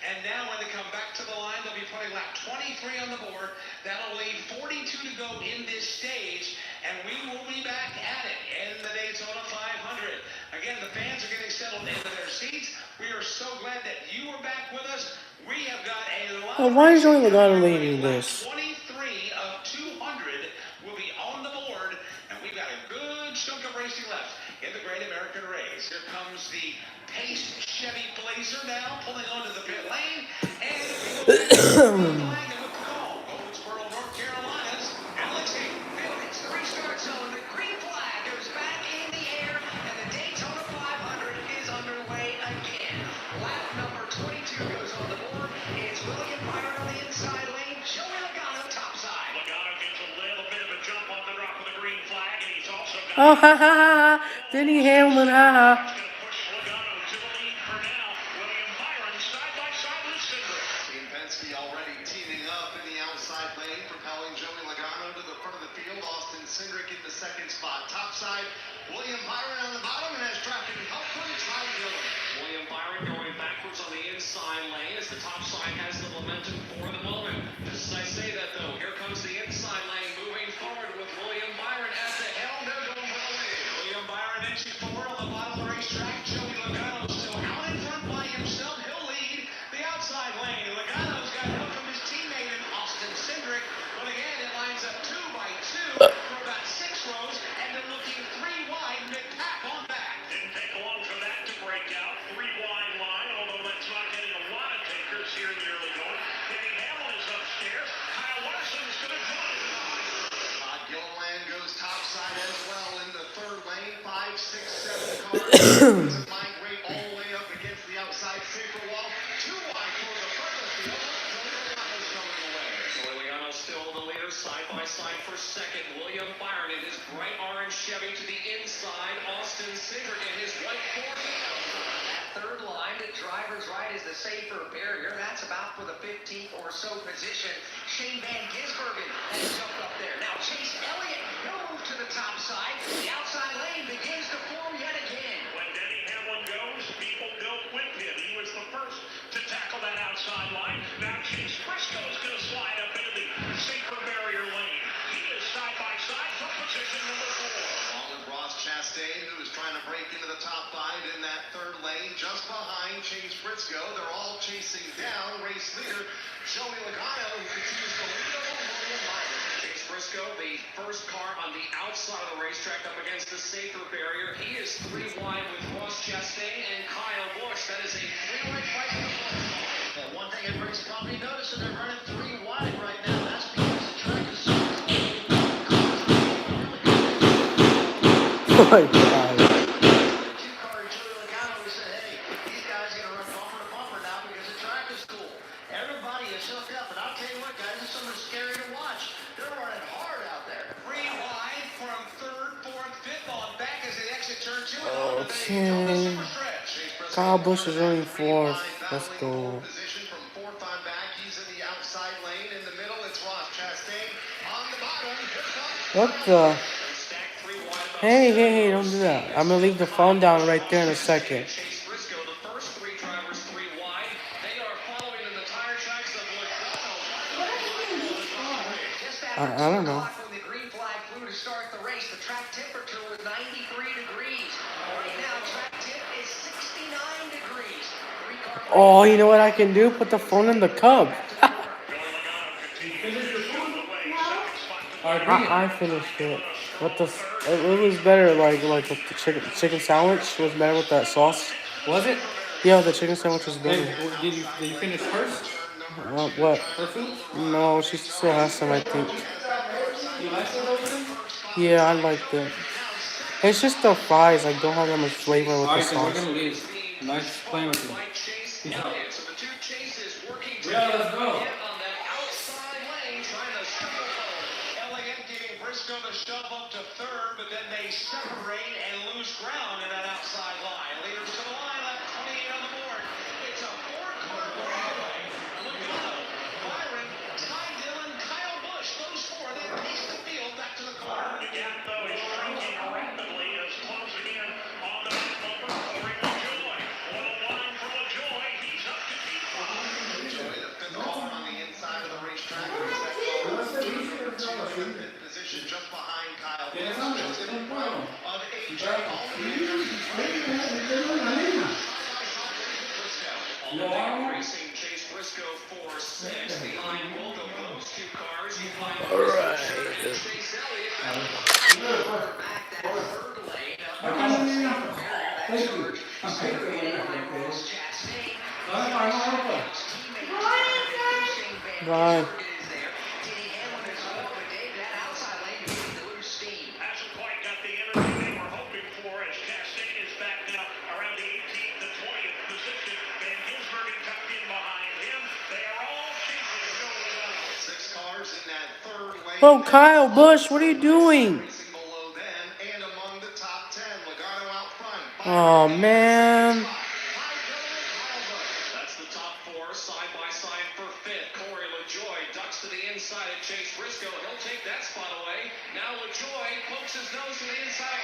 And now when they come back to the line, they'll be putting lap 23 on the board. That'll leave 42 to go in this stage. And we will be back at it in the Daytona 500. Again, the fans are getting settled into their seats. We are so glad that you are back with us. We have got a lot of Why is Joey Logano leading this? 23 of 200 will be on the board. And we've got a good chunk of racing left in the Great American Race. Here comes the Pace Chevy Blazer now pulling onto the pit lane. And we go back to the flag and with the call. Goldsboro, North Carolina's Alex Hayden hits the restart zone. The green flag goes back in the air, and the Daytona 500 is underway again. Lap number 22 goes on the board. It's William Byron on the inside lane. Joey Logano topside. Logano gets a little bit of a jump on the drop of the green flag, and he's also got Oh, ha ha ha ha. Denny Hamlin, ha ha. going to push Logano to the lead for now. William Byron side by side with Cindric. Team Penske already teaming up in the outside lane, propelling Joey Logano to the front of the field. Austin Cindric in the second spot. Topside, William Byron on the bottom, and has traffic help from Ty Dillon. William Byron going backwards on the inside lane as the top side has the momentum for the moment. Just as I say that though, here comes the inside lane moving forward with William Byron at the helm. They're going for the lead. William Byron entry forward on the bottom of the racetrack. Joey Logano still out in front by himself. He'll lead the outside lane. Logano's got help from his teammate in Austin Cindric. But again, it lines up 2 by 2 for about 6 rows, and they're looking 3 wide. McPack on back. Didn't take long for that to break out. 3 wide line, although that's not getting a lot of takers here in the early going. Denny Hamlin is upstairs. Kyle Larson's going to join him behind the curve. Gilliland goes topside as well in the third lane. 5, 6, 7 cars. Migrate all the way up against the outside safer wall. 2 wide for the front of the field. Joey Logano's coming away. So Logano still the leader side by side for second. William Byron in his bright orange Chevy to the inside. Austin Siegert in his white Ford. Third line to driver's right is the safer barrier. That's about for the 15th or so position. Shane Van Gisbergen has jumped up there. Now Chase Elliott, he'll move to the top side. The outside lane begins to form yet again. When Denny Hamlin goes, people go with him. He was the first to tackle that outside line. Now Chase Briscoe's going to slide up into the safer barrier lane. He is side by side for position number 4. Along with Ross Chastain, who is trying to break into the top 5 in that third lane, just behind Chase Briscoe. They're all chasing down race leader Joey Logano, who continues to lead over William Byron. Chase Briscoe, the first car on the outside of the racetrack up against the safer barrier. He is 3 wide with Ross Chastain and Kyle Busch. That is a 3-way fight for the front. One thing everybody's probably noticing, they're running 3 wide right now. That's because the track is so Oh my God. Everybody is hooked up, and I'll tell you what, guys, it's something scary to watch. They're running hard out there. 3 wide from 3rd, 4th, 5th on back as they exit turn 2 and on to the Daytona Okay. super stretch. Kyle Busch is running 4th. Let's go. Position from 4th on back. He's in the outside lane. In the middle, it's Ross Chastain. On the bottom, What the? Hey, don't do that. I'm gonna leave the phone down right there in a second. Chase Briscoe, the first 3 drivers 3 wide. They are following in the tire tracks of I don't know. When the green flag flew to start the race, the track temperature was 93 degrees. Right now, track temp is 69 degrees. Oh, you know what I can do? Put the phone in the cub. I finished it. With the it was better like with the chicken sandwich was better with that sauce. Was it? Yeah, the chicken sandwich was better. Did you finish first? What? Her food? No, she still has some, I think. You like it over there? Yeah, I liked it. It's just the fries. I don't have that much flavor with the Alright, so we're sauce. gonna leave. Nice playing with you. Yeah. Yeah, let's go. Elliott giving Briscoe the shove up to 3rd, but then they separate and lose ground in that outside line. Leaders to the line, lap 28 on the board. It's a 4-car breakaway. Logano, Byron, Ty Dillon, Kyle Busch. Those 4 then pace the field back to the corner. The gap, though, is shrinking rapidly as closing in on the back bumper. Corey LaJoy. Little line for LaJoy. He's up to T5. Joey, the 5th car on the inside of the racetrack. Position just behind Kyle. Just in front of AJ Allman. Racing Chase Briscoe for 6 behind both of those 2 cars. All right. Chase Elliott back that 3rd lane. Bye. Hasn't quite got the energy they were hoping for as Chastain is back now around the 18th to 20th position. Van Gisbergen tucked in behind him. They are all chasing Joey Logano. 6 cars in that 3rd lane. Oh, Kyle Busch, what are you doing? Below them and among the top 10. Logano out front. Oh man. That's the top 4 side by side for 5th. Corey LaJoy ducks to the inside of Chase Briscoe. He'll take that spot away. Now LaJoy pokes his nose to the inside.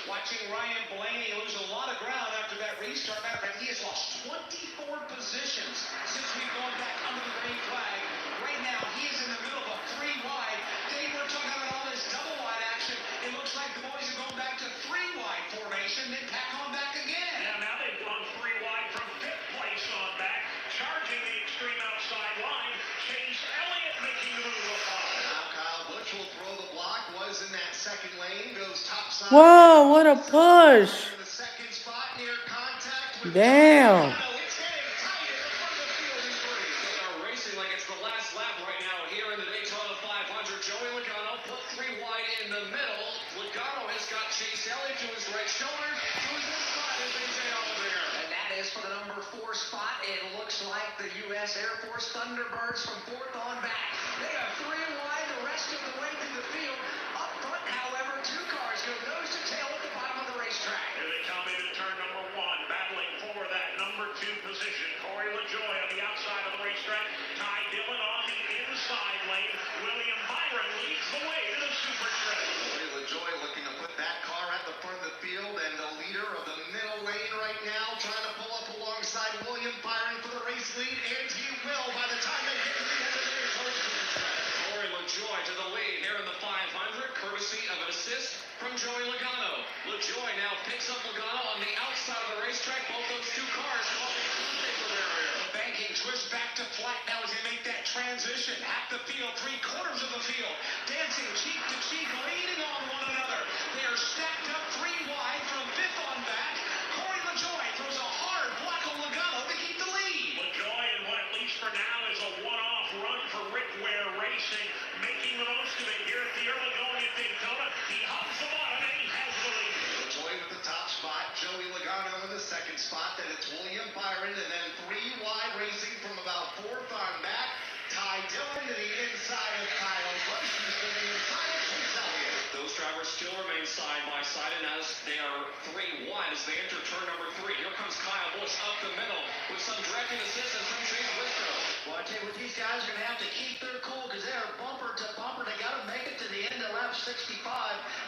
Watching Ryan Blaney lose a lot of ground after that restart. Matter of fact, he has lost 24 positions since we've gone back under the green flag. Right now, he is in the middle of a 3 wide. Dave, we're talking about all this double wide action. It looks like the boys are going back to 3 wide formation, then pack on back again. Yeah, now they've gone 3 wide from 5th place on back, charging the extreme outside line. Chase Elliott making the move up. Now Kyle Busch will throw the block. Was in that 2nd lane. Goes top side. Whoa, what a push. The 2nd spot near contact with Damn. It's getting tighter from the field in 3. They are racing like it's the last lap right now here in the Daytona 500. Joey Logano put 3 wide in the middle. Logano has got Chase Elliott to his right shoulder. To his left side is AJ Allmendinger. And that is for the number 4 spot. It looks like the U.S. Air Force Thunderbirds from 4th on back. They are 3 wide the rest of the way through the field. Up front, however, 2 cars go nose to tail at the bottom of the racetrack. Here they come into turn number 1, battling for that number 2 position. Corey LaJoy on the outside of the racetrack. Ty Dillon on the inside lane. William Byron leads the way to the super stretch. Corey LaJoy looking to put that car at the front of the field, and the leader of the middle lane right now trying to pull up alongside William Byron for the race lead, and he will by the time they get to the end of the race. Corey LaJoy to the lead here in the 500, courtesy of an assist from Joey Logano. LaJoy now picks up Logano on the outside of the racetrack. Both those 2 cars causing the paper barrier. The banking twists back to flat now as they make that transition. Half the field, 3/4 of the field, dancing cheek to cheek, leaning on one another. They are stacked up 3 wide from 5th on back. Corey LaJoy throws a hard block on Logano to keep the lead. LaJoy in what at least for now is a one-off run for Rick Ware Racing, making the most of it here at the early going at Daytona. He humps the bottom and he has the lead. LaJoy with the top spot, Joey Logano in the second spot, then it's William Byron, and then 3 wide racing from about 4th on back. Ty Dillon to the inside of Kyle Busch, who's to the inside of Chase Elliott. Those drivers still remain side by side, and as they are 3 wide as they enter turn number 3. Here comes Kyle Busch up the middle with some directing assistance from Chase Briscoe. Well, I tell you what, these guys are going to have to keep their cool because they are bumper to bumper. They got to make it to the end of lap 65,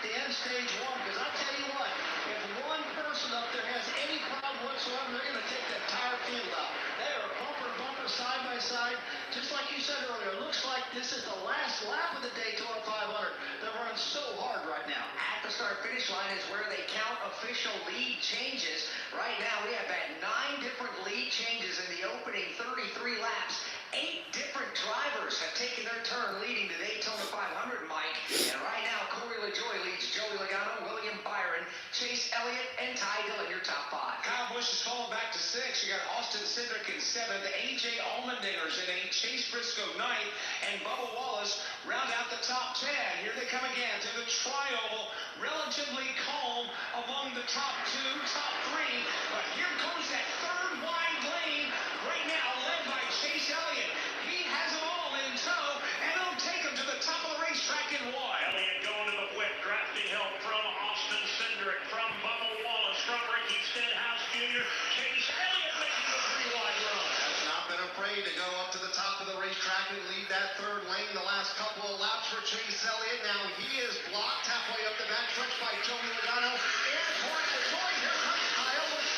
the end stage 1. Because I tell you what, if one person up there has any problem whatsoever, they're going to take the entire field out. They are bumper to bumper, side by side. Just like you said earlier, it looks like this is the last lap of the Daytona 500. They're running so hard right now. At the start-finish line is where they count official lead changes. Right now, we have had 9 different lead changes in the opening 33 laps. 8 different drivers have taken their turn leading the Daytona 500, Mike. And right now, Corey LaJoy leads Joey Logano, William Byron, Chase Elliott, and Ty Dillon, your top 5. Kyle Busch is falling back to 6. You got Austin Cindric in 7th, AJ Allmendinger's in 8th, Chase Briscoe 9th, and Bubba Wallace round out the top 10. Here they come again to the tri-oval, relatively calm among the top 2, top 3. But here comes that 3rd wide lane right now, led by Chase Elliott. He has them all in tow, and it'll take him to the top of the racetrack in wide. Elliott going to the whip, drafting help from Austin Cindric, from Bubba Wallace, from Ricky Stenhouse Jr. Chase Elliott making the 3 wide run. Has not been afraid to go up to the top of the racetrack and lead that 3rd lane the last couple of laps for Chase Elliott. Now he is blocked halfway up the backstretch by Joey Logano, and Corey LaJoy. Here comes Kyle Busch.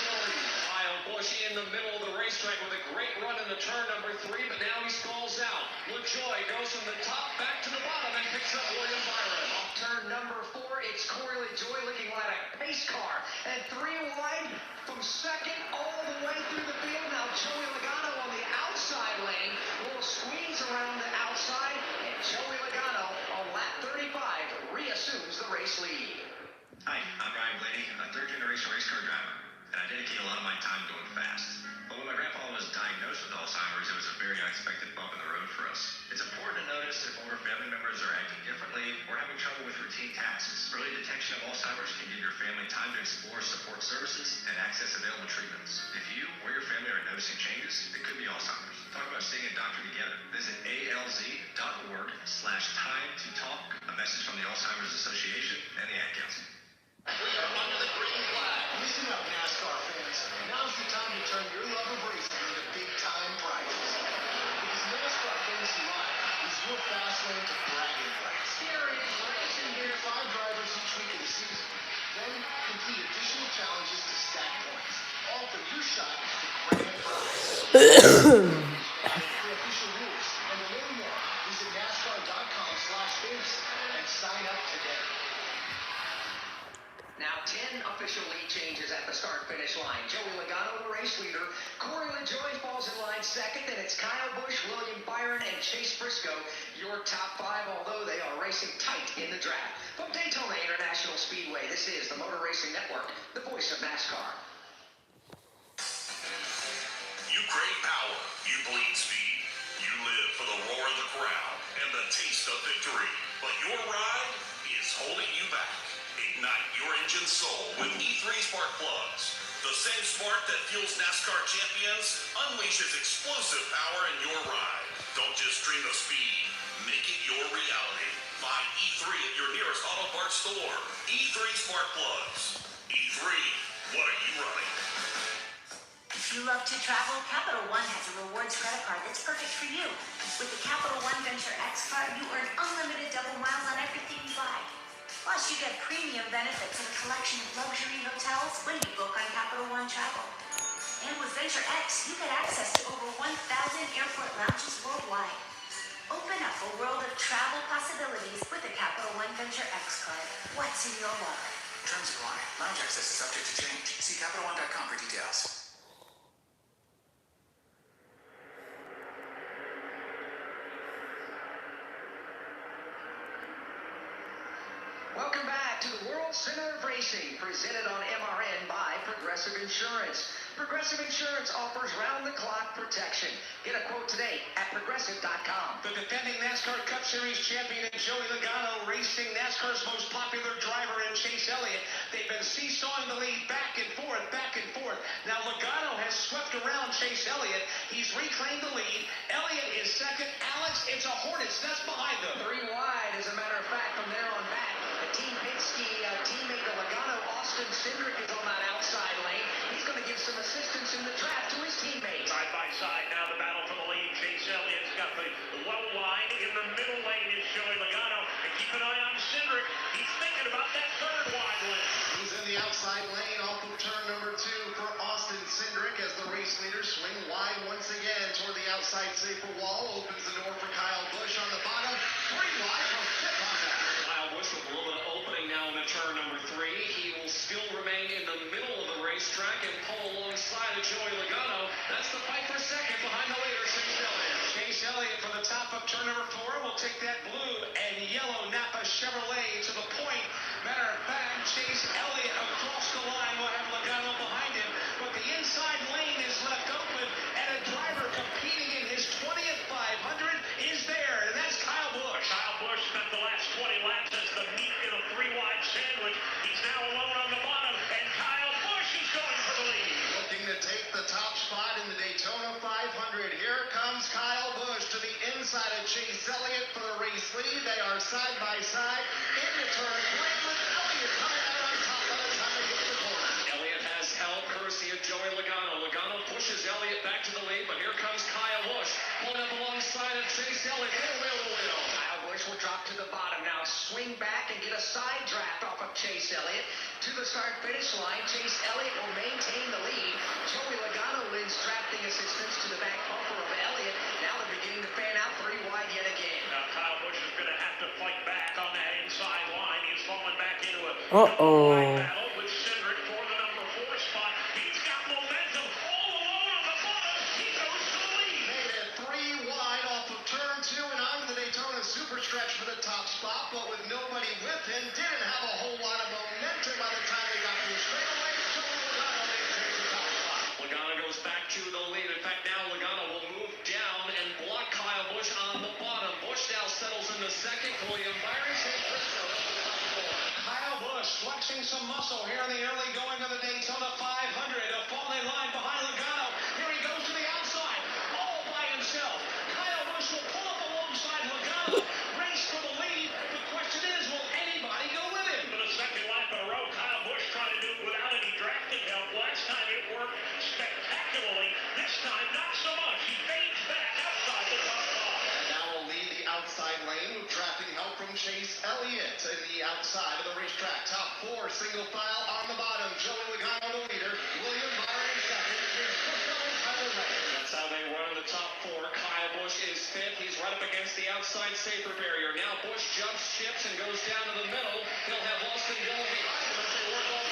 Kyle Busch in the middle of the racetrack with a great run in the turn number 3, but now he stalls out. LaJoy goes from the top back to the bottom and picks up William Byron. Off turn number 4, it's Corey LaJoy looking like a pace car. And 3 wide from 2nd all the way through the field. Now Joey Logano on the outside lane will squeeze around the outside. And Joey Logano on lap 35 reassumes the race lead. Hi, I'm Ryan Blaney. I'm a 3rd-generation race car driver, and I dedicate a lot of my time going fast. But when my grandpa was diagnosed with Alzheimer's, it was a very unexpected bump in the road for us. It's important to notice if older family members are acting differently or having trouble with routine tasks. Early detection of Alzheimer's can give your family time to explore support services and access available treatments. If you or your family are noticing changes, it could be Alzheimer's. Talk about seeing a doctor together. Visit alz.org/time to talk. A message from the Alzheimer's Association and the Ad Council. We are under the green flag. Listen up, NASCAR fans. Now's the time to turn your love of racing into big-time prizes. Because NASCAR Fantasy Live is your fast lane to bragging rights. Serious racing. Pick 5 drivers each week of the season. Then complete additional challenges to stack points. All for your shot at the grand prize. For official rules and to learn more, visit NASCAR.com/fantasy and sign up today. Now 10 official lead changes at the start-finish line. Joey Logano, the race leader. Corey LaJoy falls in line 2nd. Then it's Kyle Busch, William Byron, and Chase Briscoe, your top 5, although they are racing tight in the draft. From Daytona International Speedway, this is the Motor Racing Network, the voice of NASCAR. You crave power, you bleed speed, you live for the roar of the crowd and the taste of victory. But your ride is holding you back. Ignite your engine soul with E3 Spark Plugs. The same spark that fuels NASCAR champions unleashes explosive power in your ride. Don't just dream of speed, your reality. Find E3 at your nearest auto parts store. E3 Smart Plugs. E3, what are you running? If you love to travel, Capital One has a rewards credit card that's perfect for you. With the Capital One Venture X card, you earn unlimited double miles on everything you buy. Plus, you get premium benefits and a collection of luxury hotels when you book on Capital One Travel. And with Venture X, you get access to over 1,000 airport lounges worldwide. Open up a world of travel possibilities with the Capital One Venture X card. What's in your wallet? Terms apply. Lounge access is subject to change. See CapitalOne.com for details. Welcome back to the World Center of Racing, presented on MRN by Progressive Insurance. Progressive Insurance offers round-the-clock protection. Get a quote today at Progressive.com. The defending NASCAR Cup Series champion Joey Logano racing NASCAR's most popular driver in Chase Elliott. They've been seesawing the lead back and forth, back and forth. Now Logano has swept around Chase Elliott. He's reclaimed the lead. Elliott is second. Alex, it's a Hornet's nest behind them. 3 wide, as a matter of fact, from there on back. The Team Penske teammate of Logano, Austin Cindric, is on that outside lane. He's going to give some assistance in the trap to his teammates. Side by side now, the battle for the lead. Chase Elliott's got the low line. In the middle lane is Joey Logano. And keep an eye on Cindric. He's thinking about that third wide lane. He's in the outside lane off of turn number 2 for Austin Cindric as the race leaders swing wide once again toward the outside safer wall. Opens the door for Kyle Busch on the bottom. 3 wide from fifth on that. Kyle Busch with a little bit of opening now in the turn number 3. He will still remain in the middle of the racetrack and pull alongside of Joey Logano. That's the fight for second behind the leader, Chase Elliott. Chase Elliott from the top of turn number 4 will take that blue and yellow Napa Chevrolet to the point. Matter of fact, Chase Elliott across the line will have Logano behind him. But the inside lane is left open, and a driver competing in his 20th 500 is there, and that's Kyle Busch. Kyle Busch spent the last 20 laps as the meat in a 3-wide sandwich. He's now alone on the bottom, and Kyle Busch is going for the lead. Looking to take the top spot in the Daytona 500. Here comes Kyle Busch to the inside of Chase Elliott for the race lead. They are side by side into turn 3 with Elliott coming out on top by the time they get to the corner. Elliott has help courtesy of Joey Logano. Logano pushes Elliott back to the lead, but here comes Kyle Busch pulling up alongside of Chase Elliott. They'll wheel to wheel. Kyle Busch will drop to the bottom now, swing back and get a side draft off of Chase Elliott to the start-finish line. Chase Elliott will maintain the lead. Joey Logano lends drafting assistance to the back bumper of Elliott. Now they're beginning to fan out 3 wide yet again. Now Kyle Busch is going to have to fight back on that inside line. He's falling back into a battle with Cindric for the number 4 spot. He's got momentum all alone on the bottom. He goes to the lead. Made it 3 wide off of turn 2 and onto the Daytona super stretch for the top spot, but with nobody with him, didn't have a whole lot of momentum by the time they got to the straightaway. Joey Logano maintains the top spot. Logano goes back to the lead. In fact, now Logano will move down and block Kyle Busch on the bottom. Busch now settles in the second. William Byron takes Briscoe up to the top 4. Kyle Busch flexing some muscle here in the early going of the Daytona 500. A falling line behind Logano. Here he goes to the outside, all by himself. Kyle Busch will pull up alongside Logano, race for the lead. The question is, will anybody go with him? For the second lap in a row, Kyle Busch tried to do it without any drafting help. Last time it worked spectacularly. This time, not so much. He fades back outside the top 5. Now will lead the outside lane with drafting help from Chase Elliott in the outside of the racetrack. Top 4 single file on the bottom. Joey Logano the leader. William Byron second. Here's Briscoe and Tyler Ray. That's how they run in the top 4. Kyle Busch is 5th. He's right up against the outside safer barrier. Now Busch jumps, chips, and goes down to the middle. He'll have Austin Dillon behind him as they work all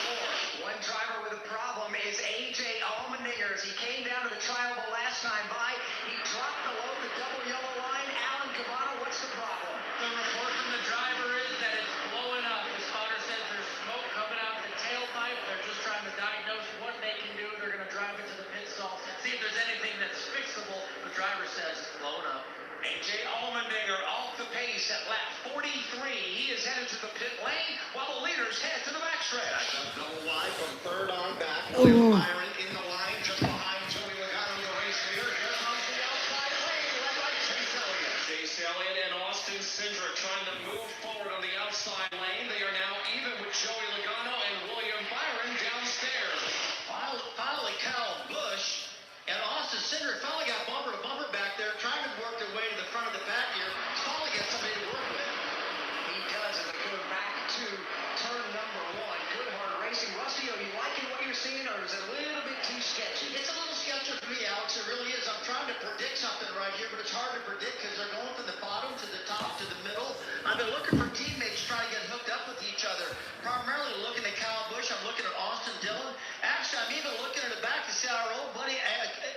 4. One driver with a problem is A.J. Allmendinger. He came down to the trial the last time by. He dropped below the double yellow line. Alan Cavano, what's the problem? The report from the driver is that it's blowing up. The spotter says there's smoke coming out of the tailpipe. They're just trying to diagnose what they can do. They're going to drive it to the pit stall, see if there's anything that's fixable. The driver says it's blowing up. A.J. Allmendinger off the pace at lap 43. He is headed to the pit lane while the leaders head to the backstretch. Back up double wide from third on back. William Byron in the line just behind Joey Logano, the race leader. Here comes the outside lane led by Chase Elliott. Chase Elliott and Austin Cindric trying to move forward on the outside lane. They are now even with Joey Logano and William Byron downstairs. Finally, Kyle Busch and Austin Cindric finally got bumper to bumper back there, trying to work their way to the front of the pack here. Finally get somebody to work with. He does as they go back to turn number one. Good hard racing. Rusty, are you liking what you're seeing, or is it a little bit too sketchy? It's a little sketchy for me, Alex. It really is. I'm trying to predict something right here, but it's hard to predict because they're going from the bottom to the top to the middle. I've been looking for teammates trying to get hooked up with each other. Primarily looking at Kyle Busch. I'm looking at Austin Dillon. Actually, I'm even looking at the back to see how our old buddy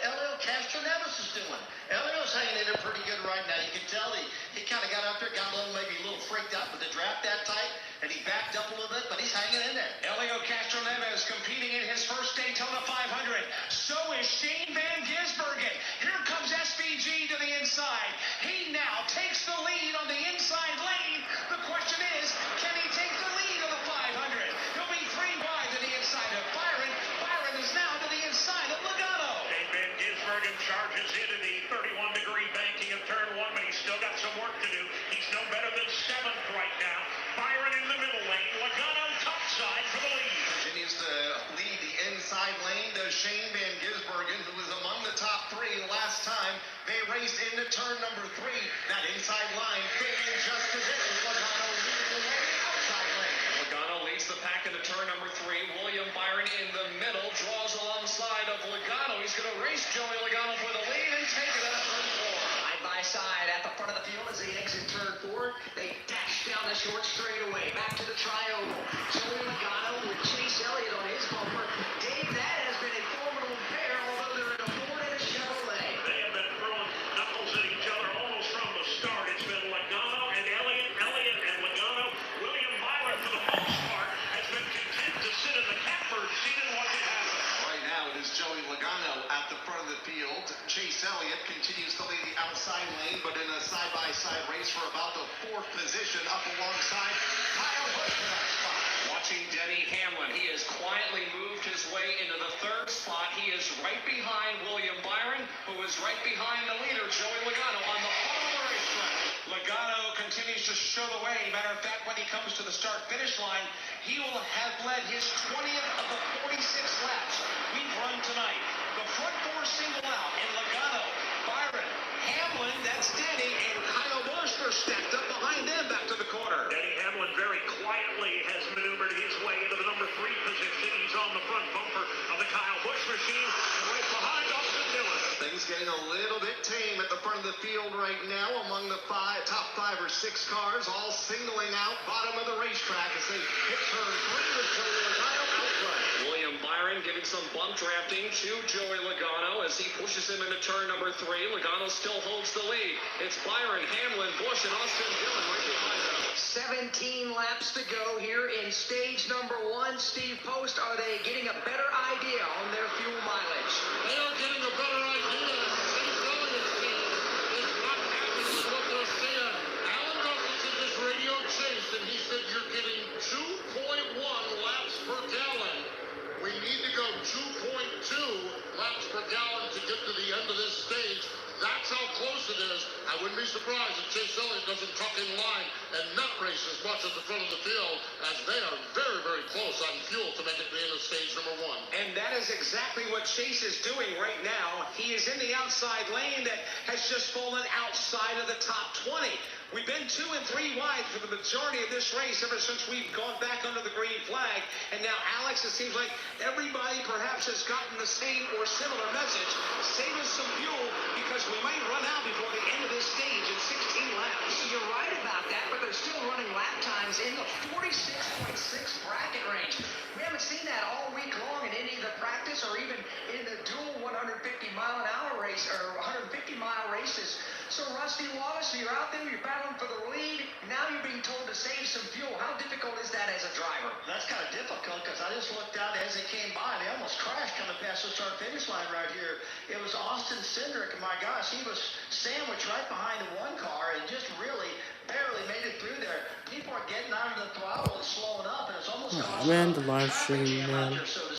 Elio Castroneves is doing. Elio's hanging in there pretty good right now. You can tell he kind of got up there, got maybe a little freaked out with the draft that tight, and he backed up a little bit, but he's hanging in there. Elio Castroneves competing in his first Daytona 500. So is Shane Van Gisbergen. Here comes SVG to the inside. He now takes the lead on the inside lane. The question is, can he take the lead on the 500? He'll be 3 wide to the inside of Byron. Byron is now to the inside of Logano. Shane Van Gisbergen charges into the 31-degree banking of turn one, but he's still got some work to do. He's no better than 7th right now. Byron in the middle lane. Logano topside for the lead. Continues to lead the inside lane to Shane Van Gisbergen, who was among the top 3 last time they raced into turn number 3. That inside line fading just a bit. Logano leading the way outside lane. Logano leads the pack into turn number 3. William Byron in the middle draws alongside of Logano. He's going to race Joey Logano for the lead and take it out of turn 4. Side by side at the front of the field as they exit turn 4. They dash down the short straightaway. Back to the tri-oval. Joey Logano with Chase Elliott on his bumper. Dave, that has been a formidable pair, although they're in a Ford and a Chevrolet. They have been throwing knuckles at each other almost from the start. It's been Logano and Elliott, Elliott and Logano. William Byron, for the most part, has been content to sit in the catbird seat and watch it happen. Right now it is Joey Logano at the front of the field. Chase Elliott continues to lead the outside lane, but in a side-by-side race for about the 4th position up alongside Kyle Busch in that spot. Watching Denny Hamlin, he has quietly moved his way into the 3rd spot. He is right behind William Byron, who is right behind the leader, Joey Logano, on the bottom of the racetrack. Logano continues to show the way. Matter of fact, when he comes to the start-finish line, he will have led his 20th of the 46 laps we've run tonight. The front 4 single out, and Logano, Byron, Hamlin, that's Denny, and Kyle Busch are stacked up behind them back to the corner. Denny Hamlin very quietly has maneuvered his way into the number 3 position. He's on the front bumper of the Kyle Busch machine, right behind Austin Dillon. Things getting a little bit tame at the front of the field right now among the top 5 or 6 cars, all singling out bottom of the racetrack as they hit turn 3 with Joey Logano outright. William Byron getting some bump drafting to Joey Logano as he pushes him into turn number 3. Logano still holds the lead. It's Byron, Hamlin, Busch, and Austin Dillon right behind them. 17 laps to go here in stage number 1. Steve Post, are they getting a better idea on their fuel mileage? They are getting a better idea. Chase Elliott's team is not happy with what they're seeing. Alan Douglas is this radio chase, and he said you're getting 2.1 laps per gallon. We need to go 2.2 laps per gallon to get to the end of this stage. That's how close it is. I wouldn't be surprised if Chase Elliott doesn't tuck in line and not race as much at the front of the field, as they are very, very close on fuel to make it to the end of stage number 1. And that is exactly what Chase is doing right now. He is in the outside lane that has just fallen outside of the top 20. We've been 2 and 3 wide for the majority of this race ever since we've gone back under the green flag. And now, Alex, it seems like everybody perhaps has gotten the same or similar message. Save us some fuel because we might run out before the end of this stage in 16 laps. You're right about that, but they're still running lap times in the 46.6 bracket range. We haven't seen that all week long in any of the practice or even in the dual 150-mile-an-hour race or 150-mile races. So, Rusty Wallace, you're out there, you're battling for the lead. Now you're being told to save some fuel. How difficult is that as a driver? That's kind of difficult because I just looked out as they came by. They almost crashed coming past the start-finish line right here. It was Austin Cindric, and my gosh, he was sandwiched right behind the one car and just really barely made it through there. People are getting out of the throttle and slowing up, and it's almost Oh man, the live stream, man.